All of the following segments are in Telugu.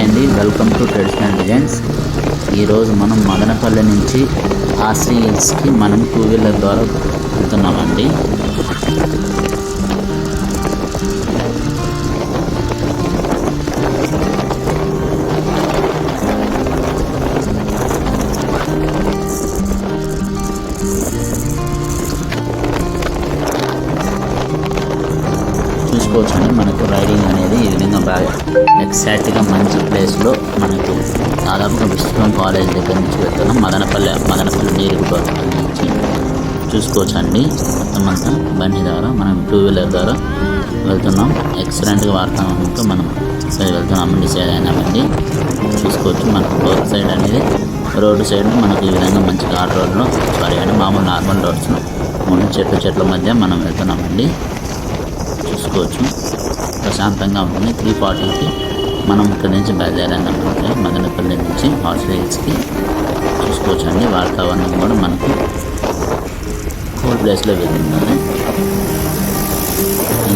హాయ్ అండి, వెల్కమ్ టు ట్రెడిషనల్ డిజైన్స్. ఈరోజు మనం మదనపల్లి నుంచి ఆశ్రీ హిల్స్కి మనం 2 వీలర్ ద్వారా వెళ్తున్నామండి. చూసుకోవచ్చండి, మనకు రైడింగ్ అనేది ఈ విధంగా బాగా ఎగ్జాక్ట్గా మంచి ప్లేస్లో మనకు దాదాపుగా విశ్వం కాలేజ్ దగ్గర నుంచి వెళ్తున్నాం. మదనపల్లి నీరుగుట్ట నుంచి చూసుకోవచ్చండి. మొత్తం అంతా బండి ద్వారా మనం 2 వీలర్ ద్వారా వెళ్తున్నాం. ఎక్సలెంట్గా వాతావరణంతో మనం వెళ్తున్నాం. డిసైడ్ అయినామండి. చూసుకోవచ్చు, మనకు రోడ్ సైడ్ అనేది రోడ్డు సైడ్ మనకు ఈ విధంగా మంచి ఘాట్ రోడ్లో మామూలు నార్మల్ రోడ్స్లో ముందు చెట్ల మధ్య మనం వెళ్తున్నామండి. చూసుకోవచ్చు, ప్రశాంతంగా ఉంటుంది. 3:40కి మనం ఇక్కడి నుంచి బయలుదేరామంటే మదనపల్లి నుంచి ఆశ్రీ హిల్స్కి. చూసుకోవచ్చు అండి, వాతావరణం కూడా మనకు కూల్ ప్లేస్లో వెళ్తున్నది.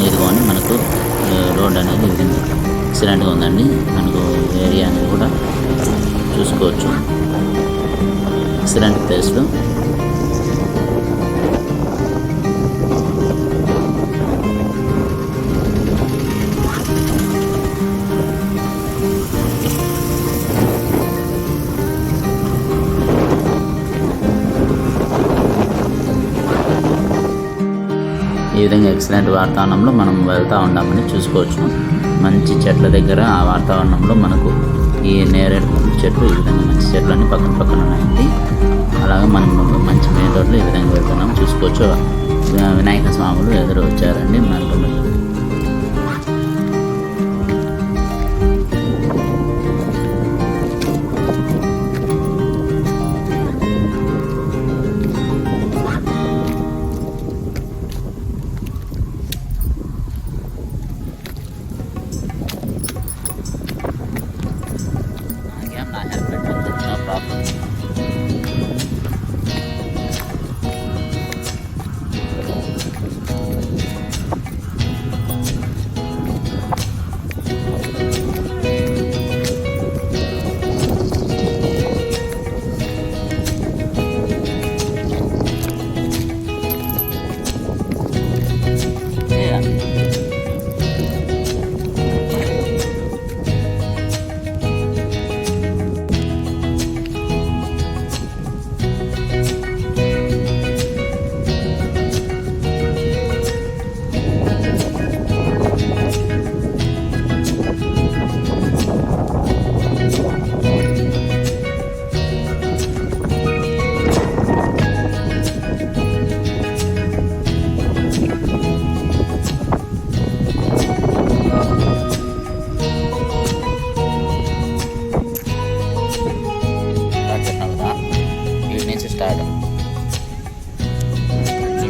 ఇదిగోండి, మనకు రోడ్ అనేది ఎక్సలెంట్గా ఉందండి. మనకు ఏరియా అనేది కూడా చూసుకోవచ్చు, ఎక్సలెంట్ ప్లేస్లో. ఈ విధంగా ఎక్సలెంట్ వాతావరణంలో మనం వెళ్తూ ఉన్నామని చూసుకోవచ్చు. మంచి చెట్ల దగ్గర ఆ వాతావరణంలో మనకు ఈ నేరేడు చెట్లు, ఈ విధంగా మంచి చెట్లన్నీ పక్కన ఉన్నాయండి. అలాగే మనం మంచి మెయిన్ రోడ్లో ఈ విధంగా వెళ్తున్నాం. చూసుకోవచ్చు, వినాయక స్వాములు ఎదురు వచ్చారండి మనకు.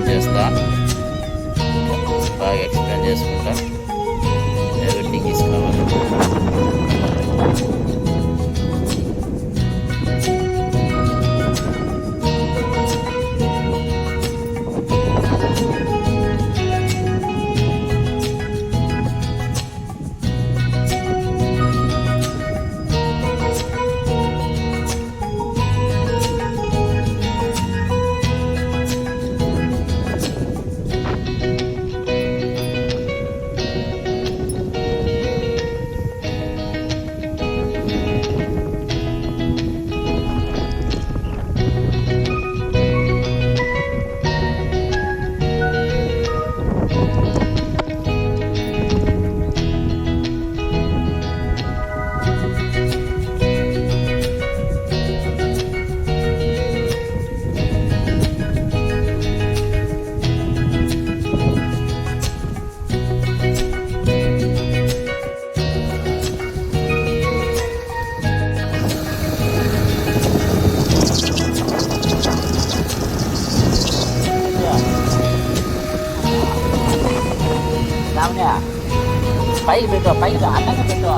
చేస్తా బాగా ఎక్స్ప్లెయిన్ చేసుకుంటా. Everything is cover. పైకి పెట్టు, పైకి అన్నంగా పెట్టు.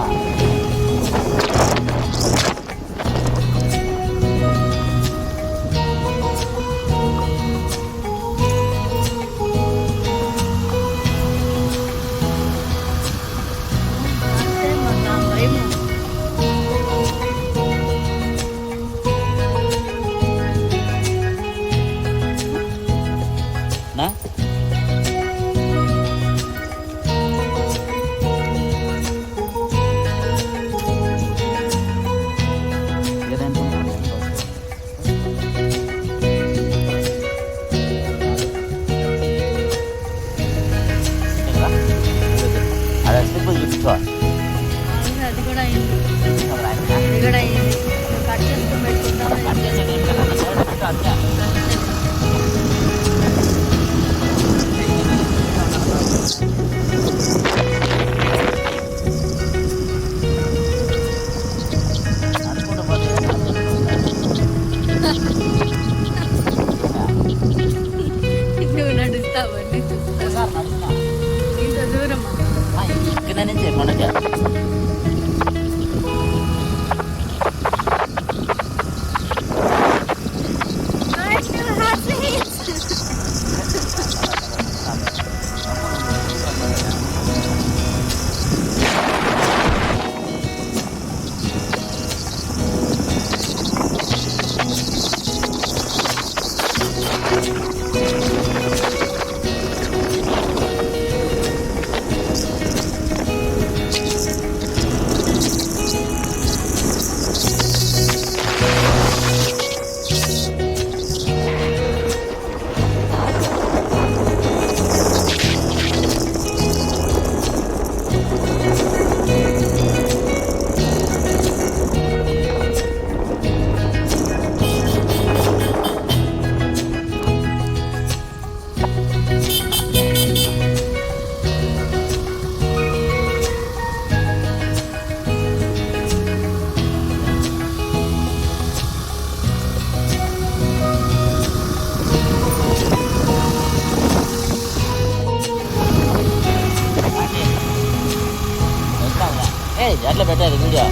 అట్లా పెట్టారు వీడియో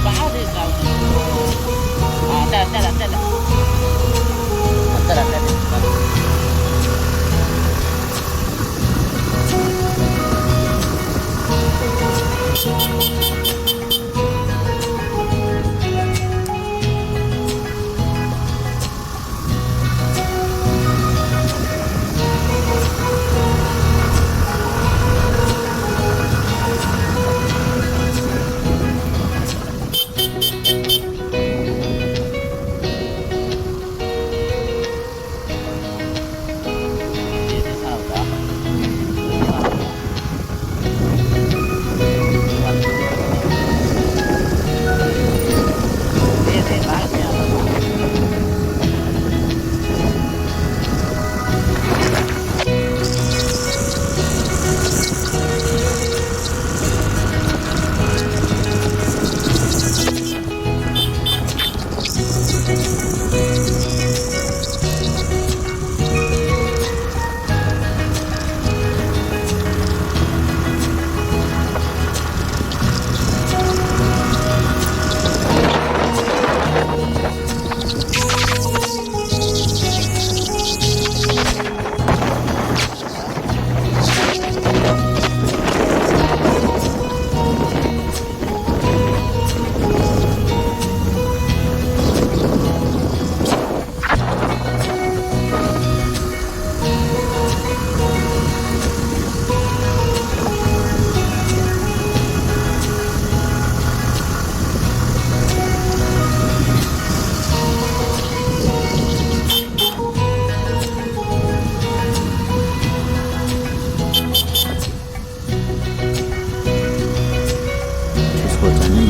బాగా తీసుకురావు అంతే అంతే అంతే అంతే అంతే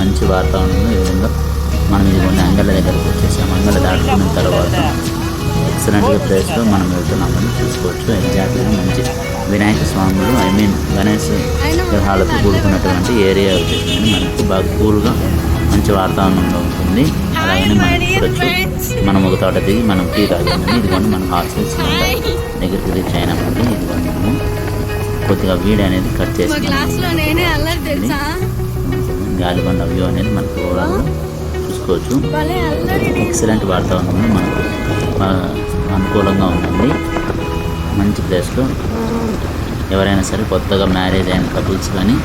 మంచి వాతావరణంలో ఈ విధంగా మనం ఇదిగోండి అంగళ్ళ దగ్గరకు వచ్చేసాము. అంగళ్ళ దాటుకున్న తర్వాత ఎక్సలెంట్గా ప్లేస్లో మనం వెళ్తున్నామని చూసుకోవచ్చు. ఎగ్జాక్ట్గా మంచి వినాయక స్వాములు గణేష్ విగ్రహాలతో కూడుకున్నటువంటి ఏరియా వచ్చేసింది. మనకు బాగా కూల్గా మంచి వాతావరణంలో ఉంటుంది. అలాగనే మనం చూడొచ్చు. మనం ఒక తోట దిగి మనం టీ తాగామండి. ఇదిగోండి మనం హాస్టల్స్ దగ్గరికి రీచ్ అయినామండి. ఇదిగోండి మనము కొద్దిగా వీడియో అనేది కట్ చేసి గాలిబండ వ్యూ అనేది మనకు ఓవరాల్గా చూసుకోవచ్చు. ఎక్సలెంట్ వాతావరణంలో మనకు అనుకూలంగా ఉందండి. మంచి ప్లేస్లో ఎవరైనా సరే కొత్తగా మ్యారేజ్ అయిన కపుల్స్ కానీ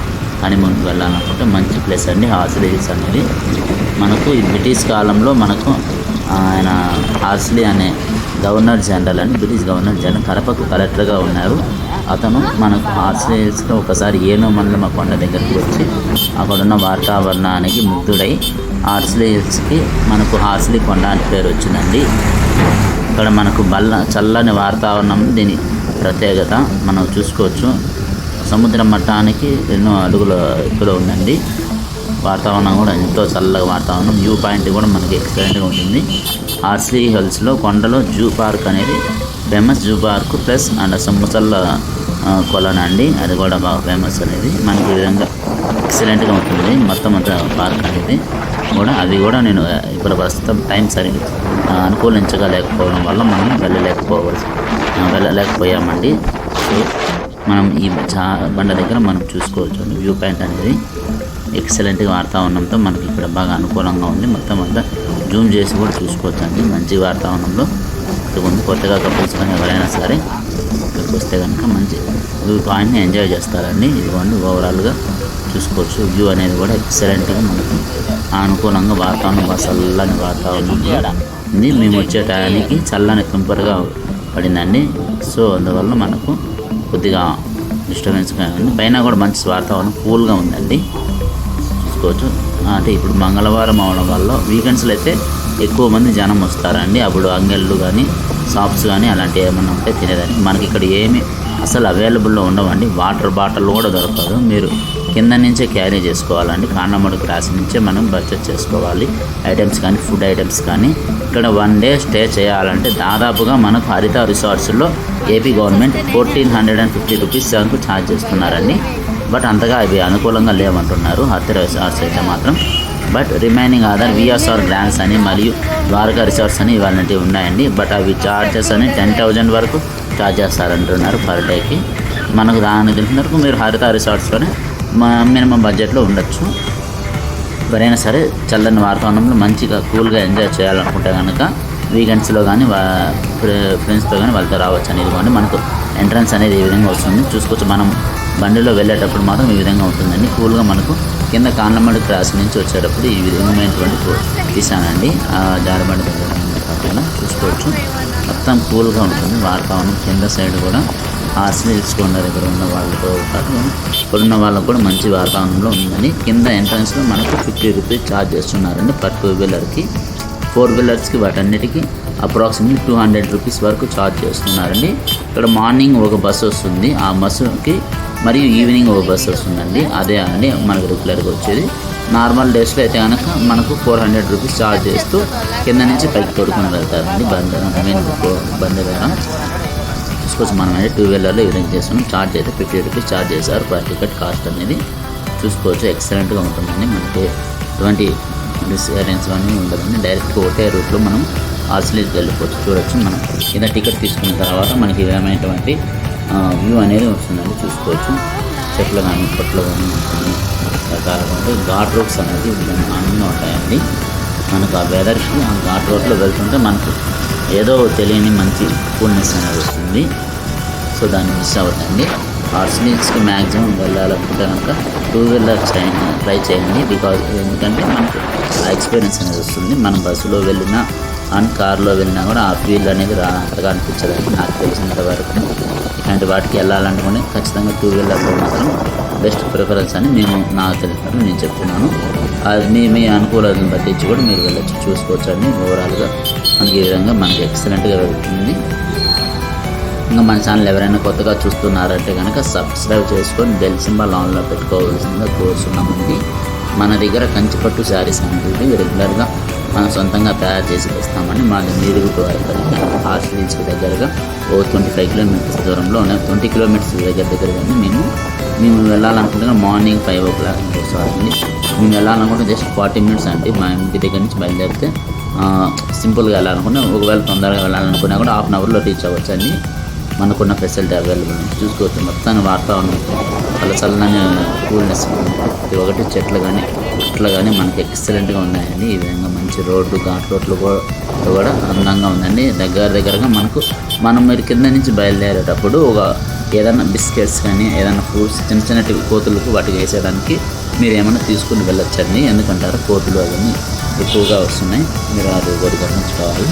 హనీమూన్కి వెళ్ళాలనుకుంటే మంచి ప్లేస్ అండి. హార్స్లీ హిల్స్ అనేది మనకు ఈ బ్రిటిష్ కాలంలో మనకు ఆయన హార్స్లీ అనే గవర్నర్ జనరల్ అని బ్రిటిష్ గవర్నర్ జనరల్ కడపకు కలెక్టర్గా ఉన్నారు. అతను మనకు హార్స్లీ హిల్స్లో ఒకసారి ఏనుమల్లమ్మ కొండ దగ్గరికి వచ్చి అక్కడున్న వాతావరణానికి ముగ్ధుడై హార్స్లీ హిల్స్కి మనకు హార్స్లీ కొండ అని పేరు వచ్చిందండి. ఇక్కడ మనకు చల్లని వాతావరణం దీని ప్రత్యేకత మనం చూసుకోవచ్చు. సముద్ర మట్టానికి ఎన్నో అడుగుల ఎత్తులో ఉందండి. వాతావరణం కూడా ఎంతో చల్లగా వాతావరణం. వ్యూ పాయింట్ కూడా మనకి ఎక్సలెంట్గా ఉంటుంది. హార్స్లీ హిల్స్లో కొండలో జూ పార్క్ అనేది famous. Zoo park plus and ముసళ్ళ కొలను అండి, అది కూడా బాగా ఫేమస్ అనేది. మనకి ఈ విధంగా ఎక్సలెంట్గా ఉంటుంది మొత్తం అంతా పార్క్ అనేది కూడా. అది కూడా నేను ఇప్పుడు ప్రస్తుతం టైం సరిగ్గా అనుకూలించగలేకపోవడం వల్ల మనం వెళ్ళలేకపోయామండి. సో మనం ఈ బండ దగ్గర మనం చూసుకోవచ్చు వ్యూ పాయింట్ అనేది ఎక్సలెంట్గా వాతావరణంతో మనకి ఇక్కడ బాగా అనుకూలంగా ఉంది. మొత్తం అంతా జూమ్ చేసి కూడా చూసుకోవచ్చు అండి. మంచి వాతావరణంలో ముందు కొత్తగా కపుల్స్ కానీ ఎవరైనా సరే ఇక్కడికి వస్తే కనుక మంచి వ్యూ పాయింట్ని ఎంజాయ్ చేస్తారండి. ఇదిగోండి ఓవరాల్గా చూసుకోవచ్చు. వ్యూ అనేది కూడా ఎక్సలెంట్గా మనకు అనుకూలంగా వాతావరణం చల్లని వాతావరణంగా ఉంది. మేము వచ్చే టయానికి చల్లని తుంపరుగా పడిందండి. సో అందువల్ల మనకు కొద్దిగా డిస్టర్బెన్స్గా ఉంది. పైన కూడా మంచి వాతావరణం కూల్గా ఉందండి, చూసుకోవచ్చు. అంటే ఇప్పుడు మంగళవారం అవడం వల్ల వీకెండ్స్లో అయితే ఎక్కువ మంది జనం వస్తారండి. అప్పుడు అంగళ్ళు కానీ షాప్స్ కానీ అలాంటివి ఏమన్నా ఉంటే తినేదానికి మనకి ఇక్కడ ఏమి అసలు అవైలబుల్లో ఉండవండి. వాటర్ బాటిల్ కూడా దొరకదు. మీరు కింద నుంచే క్యారీ చేసుకోవాలండి. కాండమూడి క్రాస్ నుంచే మనం పర్చేస్ చేసుకోవాలి ఐటమ్స్ కానీ ఫుడ్ ఐటమ్స్ కానీ. ఇక్కడ 1 డే స్టే చేయాలంటే దాదాపుగా మనకు హరిత రిసార్ట్స్లో ఏపీ గవర్నమెంట్ 1450 రూపీస్ దానికి ఛార్జ్ చేస్తున్నారండి. బట్ అంతగా అవి అనుకూలంగా లేవంటున్నారు హరిత రిసార్ట్స్ అయితే మాత్రం. But remaining other VSR grants అని మరియు ద్వారకా రిసార్ట్స్ అని ఇవన్నీ ఉన్నాయండి. బట్ అవి ఛార్జెస్ అని 10,000 వరకు ఛార్జ్ చేస్తారంటున్నారు పర్ డేకి. మనకు దానికి తెలిసిన వరకు మీరు హరిత రిసార్ట్స్లోనే మినిమం బడ్జెట్లో ఉండొచ్చు. ఎవరైనా సరే చల్లని వాతావరణంలో మంచిగా కూల్గా ఎంజాయ్ చేయాలనుకుంటే కనుక వీకెండ్స్లో కానీ ఫ్రెండ్స్తో కానీ వాళ్ళతో రావచ్చు అనేది. ఇదిగోండి మనకు ఎంట్రన్స్ అనేది ఈ విధంగా వస్తుంది, చూసుకోవచ్చు. మనం బండిలో వెళ్ళేటప్పుడు మాత్రం ఈ విధంగా ఉంటుందండి. కూల్గా మనకు కింద కాన్లమడి క్రాస్ నుంచి వచ్చేటప్పుడు ఈ విధమైనటువంటి తీసానండి. ఆ జారబండి దగ్గర కాకుండా చూసుకోవచ్చు, మొత్తం కూల్గా ఉంటుంది వాతావరణం. కింద సైడ్ కూడా హార్స్లీ కొండ దగ్గర ఉన్న వాళ్ళతో పాటు ఇప్పుడున్న వాళ్ళకు కూడా మంచి వాతావరణంలో ఉందండి. కింద ఎంట్రన్స్లో మనకు 50 రూపీస్ ఛార్జ్ చేస్తున్నారండి పర్ 2 వీలర్కి. 4 వీలర్స్కి వాటన్నిటికీ అప్రాక్సిమేట్లీ 200 రూపీస్ వరకు ఛార్జ్ చేస్తున్నారండి. ఇక్కడ మార్నింగ్ ఒక బస్సు వస్తుంది, ఆ బస్సుకి మరియు ఈవినింగ్ ఒక బస్సు వస్తుందండి. అదే అండి మనకు రెగ్యులర్గా వచ్చేది. నార్మల్ డేస్లో అయితే కనుక మనకు 400 రూపీస్ ఛార్జ్ చేస్తూ కింద నుంచి పైకి తోడుకొని వెళ్తారండి బండి ద్వారా. చూసుకోవచ్చు, మనం అయితే 2 వీలర్లో ఈ విధంగా చేస్తున్నాం. ఛార్జ్ అయితే 50 రూపీస్ ఛార్జ్ చేశారు పర్ టికెట్ కాస్ట్ అనేది. చూసుకోవచ్చు, ఎక్సలెంట్గా ఉంటుందండి. మనకి ఎటువంటి డిస్అరెన్స్ కానీ ఉండదండి. డైరెక్ట్గా ఒకటే రూట్లో మనం హార్స్లీకి వెళ్ళిపోవచ్చు. చూడొచ్చు, మనం కింద టికెట్ తీసుకున్న తర్వాత మనకి ఏమైనటువంటి వ్యూ అనేది వస్తుందండి. చూసుకోవచ్చు, చెట్లు కానీ పొట్లు కానీ ఉంటుంది. రకరకాల ఘాట్ రోడ్స్ అనేది అన్నీ ఉంటాయండి. మనకు ఆ వెదర్కి ఆ ఘాట్ రోడ్లో వెళ్తుంటే మనకు ఏదో తెలియని మంచి కూల్నెస్ అనేది వస్తుంది. సో దాన్ని మిస్ అవ్వద్దండి. హార్స్లీస్కి మ్యాక్సిమం వెళ్ళాలనుకుంటే కనుక 2 వీలర్ ట్రై చేయండి. ఎందుకంటే మనకు ఆ ఎక్స్పీరియన్స్ అనేది వస్తుంది. మనం బస్సులో వెళ్ళినా అండ్ కార్లో వెళ్ళినా కూడా ఆ ఫీల్ అనేది అంతగా అనిపించదండి. నాకు తెలిసినంత వరకు ఇలాంటి వాటికి వెళ్ళాలనుకుని ఖచ్చితంగా 2 వీలర్లో మాత్రం బెస్ట్ ప్రిఫరెన్స్ అని నాకు తెలిసినట్టు నేను చెప్తున్నాను. అది మీ అనుకూలతను పట్టించి కూడా మీరు వెళ్ళచ్చు, చూసుకోవచ్చు అండి. ఓవరాల్గా మనకి ఈ విధంగా మనకి ఎక్సలెంట్గా వెళ్తుంది. ఇంకా మన ఛానల్ ఎవరైనా కొత్తగా చూస్తున్నారంటే కనుక సబ్స్క్రైబ్ చేసుకొని బెల్ సింబల్ ఆన్లో పెట్టుకోవాల్సిందిగా కోరుతున్నామండి. మన దగ్గర కంచిపట్టు శారీస్ అనేవి రెగ్యులర్గా మనం సొంతంగా తయారు చేసి వస్తామండి. మాది నీరుగుట్టు హార్స్లీస్కి దగ్గరగా 25 కిలోమీటర్స్ దూరంలో ఉన్నాయి. 20 కిలోమీటర్స్ దగ్గరగా మేము వెళ్ళాలనుకుంటే మార్నింగ్ 5 o'clock అండి. మేము వెళ్ళాలనుకుంటే జస్ట్ 40 minutes అండి. మా ఇంటి దగ్గర నుంచి బయలుదేరితే సింపుల్గా వెళ్ళాలనుకున్నా, ఒకవేళ తొందరగా వెళ్ళాలనుకున్నా కూడా 1/2 hourలో రీచ్ అవ్వచ్చు అండి. మనకున్న ఫెసిలిటీ అవైలబుల్ చూసుకోవచ్చు. మొత్తాన్ని వాతావరణం చల్లని కూల్నెస్ ప్రతి ఒక్కటి చెట్లు కానీ మనకి ఎక్సలెంట్గా ఉన్నాయండి. ఈ విధంగా మంచి రోడ్డు ఘాట్ రోడ్లు కూడా అందంగా ఉందండి. దగ్గరగా మనం మీరు కింద నుంచి బయలుదేరేటప్పుడు ఏదైనా బిస్కెట్స్ కానీ ఏదైనా ఫ్రూట్స్ చిన్న కోతులకు వాటికి వేసేయడానికి మీరు ఏమైనా తీసుకుని వెళ్ళొచ్చండి. ఎందుకంటారు కోతులు అవన్నీ ఎక్కువగా వస్తున్నాయి, మీరు అది ఒకటి గమనించుకోవాలి.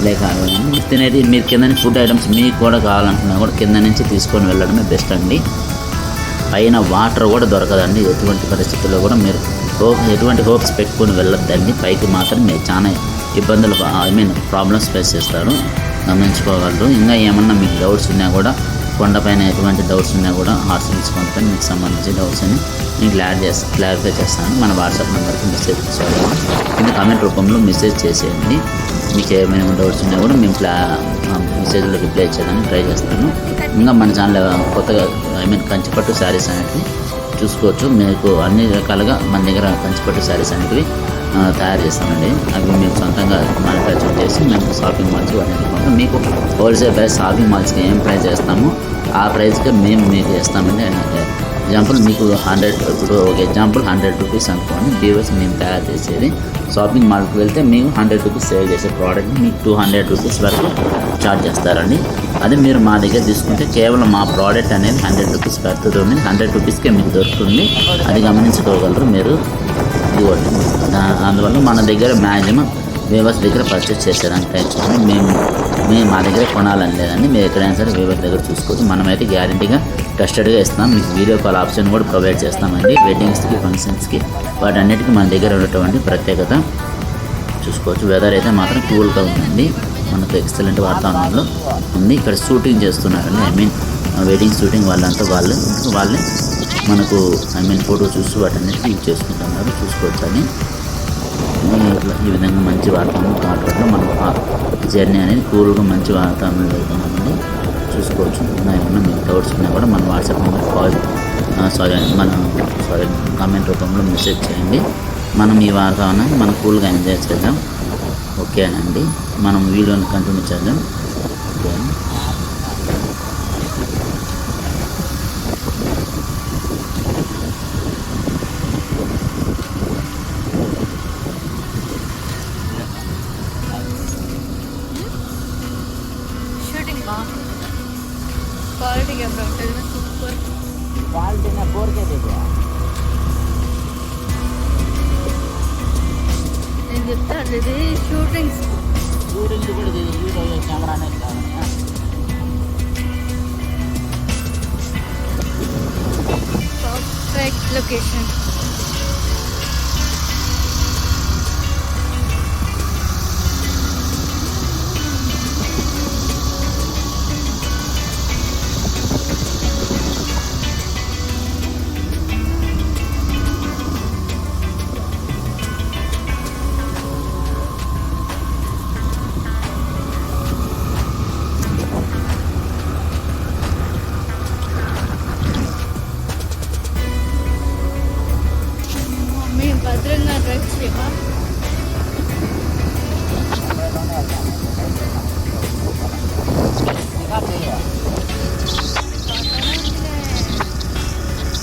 లేక తినేది మీరు కింద నుంచి ఫుడ్ ఐటమ్స్ మీకు కూడా కావాలనుకున్నా కూడా కింద నుంచి తీసుకొని వెళ్ళడమే బెస్ట్ అండి. పైన వాటర్ కూడా దొరకదండి. ఎటువంటి పరిస్థితుల్లో కూడా మీరు ఎటువంటి హోప్స్ పెట్టుకొని వెళ్ళొద్దండి. పైకి మాత్రం మీరు చాలా ఇబ్బందులు ప్రాబ్లమ్స్ ఫేస్ చేస్తారు, గమనించుకోగలరు. ఇంకా ఏమన్నా మీకు డౌట్స్ ఉన్నా కూడా కొండపైన ఎటువంటి డౌట్స్ ఉన్నా కూడా హార్స్లీస్ కొండపైన మీకు సంబంధించిన డౌట్స్ అని నేను క్లారిఫై చేస్తాను. మన వాట్సాప్ నెంబర్కి మెసేజ్ కింద కామెంట్ రూపంలో మెసేజ్ చేసేయండి. మీకు ఏమైనా డౌట్స్ ఉన్నా కూడా మేము మెసేజ్లో రిప్లై ఇచ్చేదానికి ట్రై చేస్తాను. ఇంకా మన ఛానల్ కొత్తగా కంచిపట్టు శారీస్ అనేవి చూసుకోవచ్చు. మీకు అన్ని రకాలుగా మన దగ్గర కంచిపట్టు శారీస్ అనేవి తయారు చేస్తామండి. అవి మేము సొంతంగా మ్యానుఫ్యాక్చర్ చేసి మేము షాపింగ్ మాల్స్ వాటి మీకు హోల్సేల్ ప్రైస్ షాపింగ్ మాల్స్కి ఏం ప్రైస్ చేస్తామో ఆ ప్రైస్కి మేము మీకు చేస్తామండి. ఎగ్జాంపుల్ మీకు 100 ఇప్పుడు ఒక ఎగ్జాంపుల్ 100 రూపీస్ అనుకోండి. వ్యూవర్స్ మేము తయారు చేసేది షాపింగ్ మాల్కి వెళ్తే మేము 100 రూపీస్ సేల్ చేసే ప్రోడక్ట్ని మీకు 200 రూపీస్ వరకు ఛార్జ్ చేస్తారండి. అదే మీరు మా దగ్గర తీసుకుంటే కేవలం మా ప్రోడక్ట్ అనేది 100 రూపీస్ పడుతుంది. 100 రూపీస్కే మీకు దొరుకుతుంది. అది గమనించుకోగలరు మీరు. ఇదిగోండి, అందువల్ల మన దగ్గర మ్యాక్సిమం వ్యూవర్స్ దగ్గర పర్చేస్ చేసేదానికి ట్రై చేయండి. మేము మా దగ్గర కొనాలని లేదండి, మీరు ఎక్కడైనా సరే వ్యూవర్స్ దగ్గర చూసుకోవచ్చు. మనమైతే గ్యారంటీగా ట్రస్టెడ్గా ఇస్తాం. మీకు వీడియో కాల్ ఆప్షన్ కూడా ప్రొవైడ్ చేస్తామండి. వెడ్డింగ్స్కి ఫంక్షన్స్కి వాటన్నిటికీ మన దగ్గర ఉన్నటువంటి ప్రత్యేకత చూసుకోవచ్చు. వెదర్ అయితే మాత్రం కూల్గా ఉందండి. మనకు ఎక్సలెంట్ వాతావరణంలో ఉంది. ఇక్కడ షూటింగ్ చేస్తున్నారండి. వెడ్డింగ్ షూటింగ్ వాళ్ళే మనకు ఫోటో చూస్తూ వాటన్నిటికీ యూజ్ చేసుకుంటున్నారు. చూసుకోవచ్చు అని ఈ విధంగా మంచి వాతావరణం కావడంలో మనం జర్నీ అనేది కూల్గా మంచి వాతావరణంలో వెళ్తున్నామండి. చూసుకోవచ్చు. ఏమన్నా మీకు డౌట్స్ ఉన్నా కూడా మన వాట్సాప్ నెంబర్ కామెంట్ రూపంలో మెసేజ్ చేయండి. మనం ఈ వాతావరణాన్ని మనం కూల్గా ఎంజాయ్ చేద్దాం. ఓకేనండి, మనం వీడియోని కంటిన్యూ చేద్దాం. ఓకే. ఇది షూటింగ్స్ షూటింగ్ కూడా వీడియో కెమెరా అనేది కావాలి. Perfect location. భద్రంగా డ్రైవ్ చేయవా?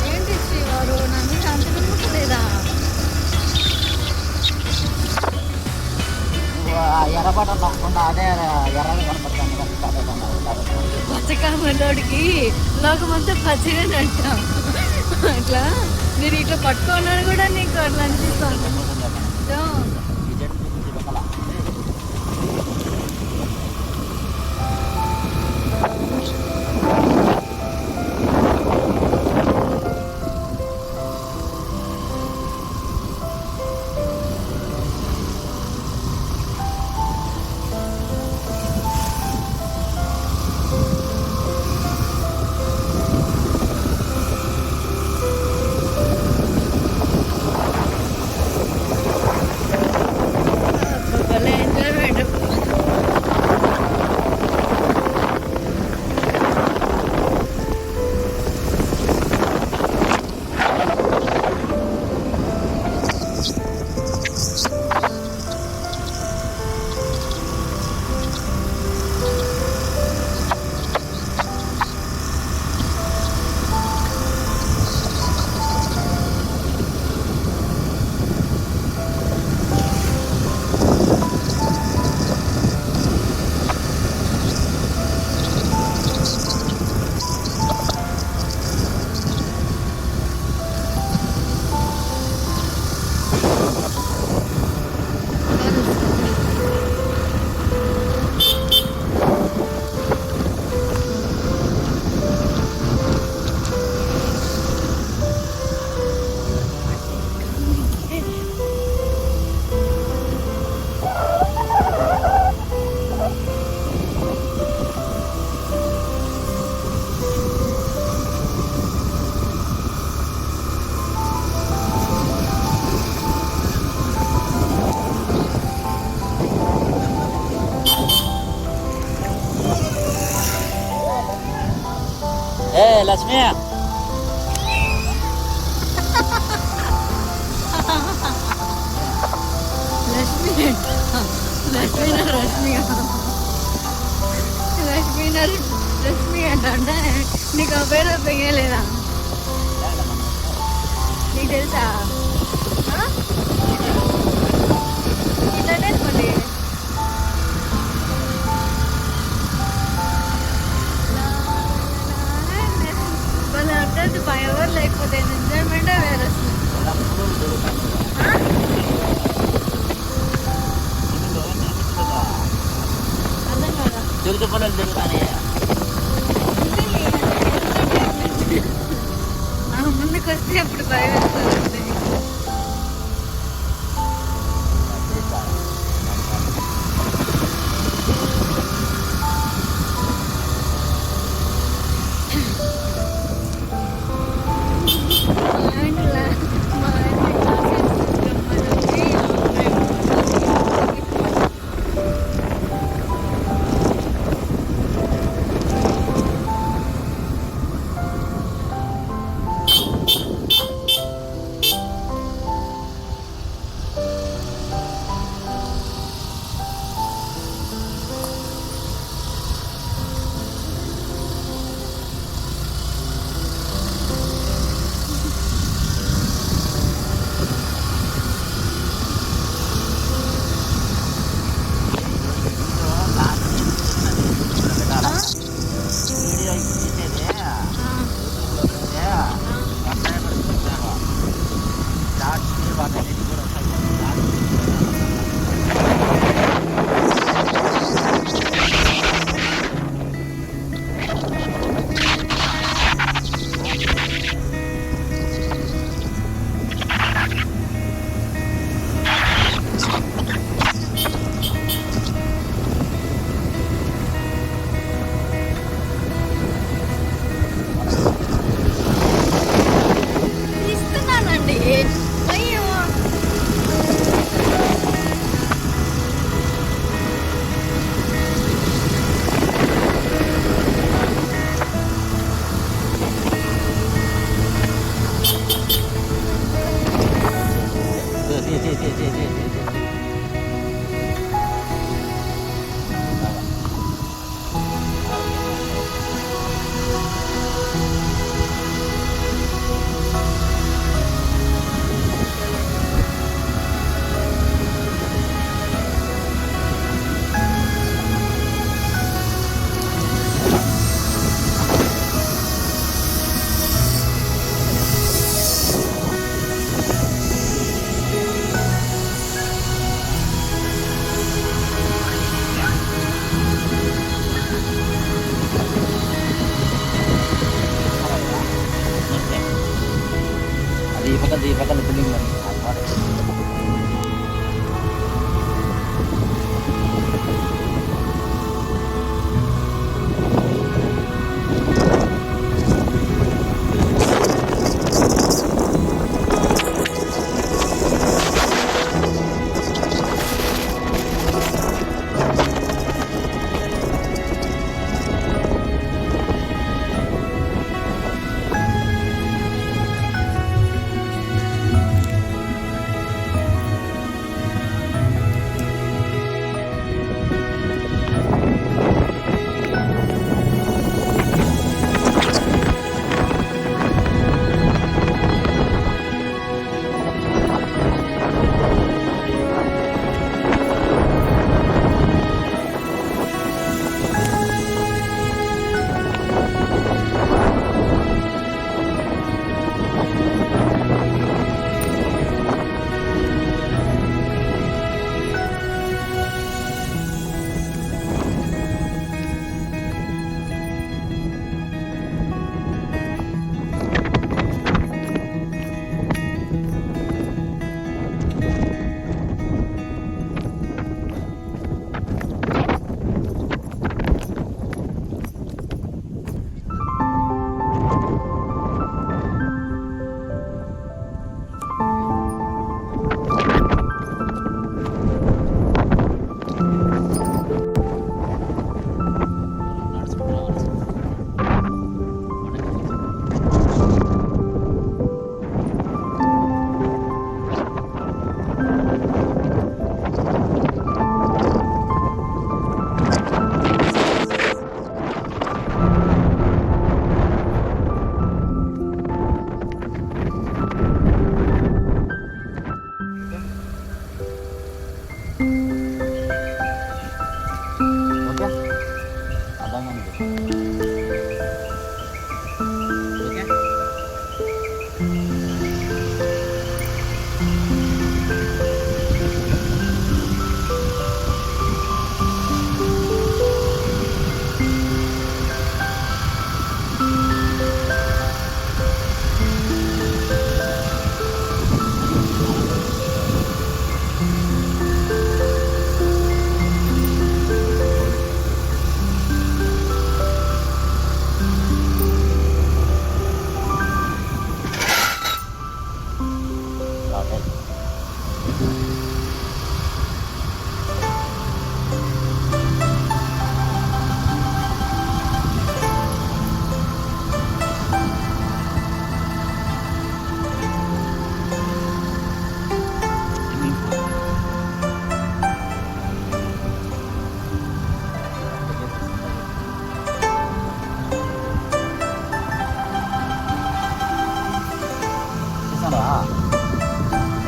ఏంటి శ్రీవారు నా మీద అంత నమ్మకం లేదా? ఎర్రబట్ట నమ్మకుండా అదే ఎర్రగా కనపడతాను. పచ్చకామలోడికి లోకమంతా పచ్చగా అంటాం. అట్లా నేను ఇట్లా పట్టుకున్నాను కూడా నీకు అట్లా అనిపిస్తాను. ఏ లక్ష్మి రష్మి అంటే నీకు ఆ పేరు పెయ్యలేదా? నీకు తెలుసా? ఇట్లానే మళ్ళీ వాళ్ళు అంటే ఎవరు లేకపోతే ఎంజాయ్మెంటే వేరే అర్థం కదా. దొరికి పొలాలు దొరుకుతానే ముందుకు వస్తే అప్పుడు భయం వేస్తుంది. di bakal bening man.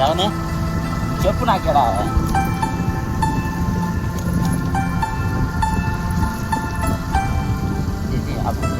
ఏమని చెప్పు నాకేడా అప్పుడు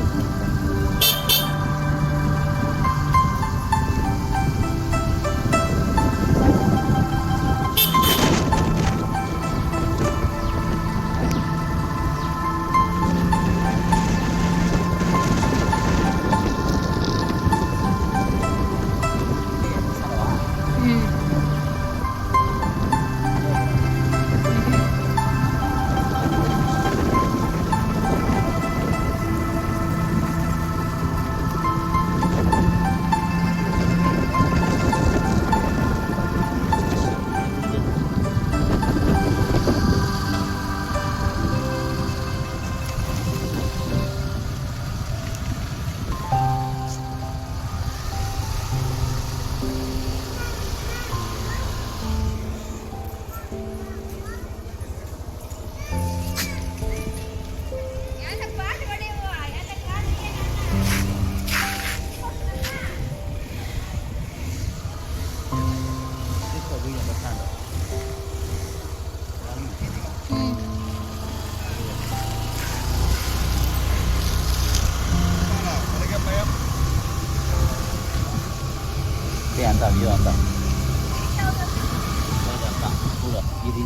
వస్తాడు. అంతా వ్యూ అంతా అంతా చూడ ఇది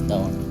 down.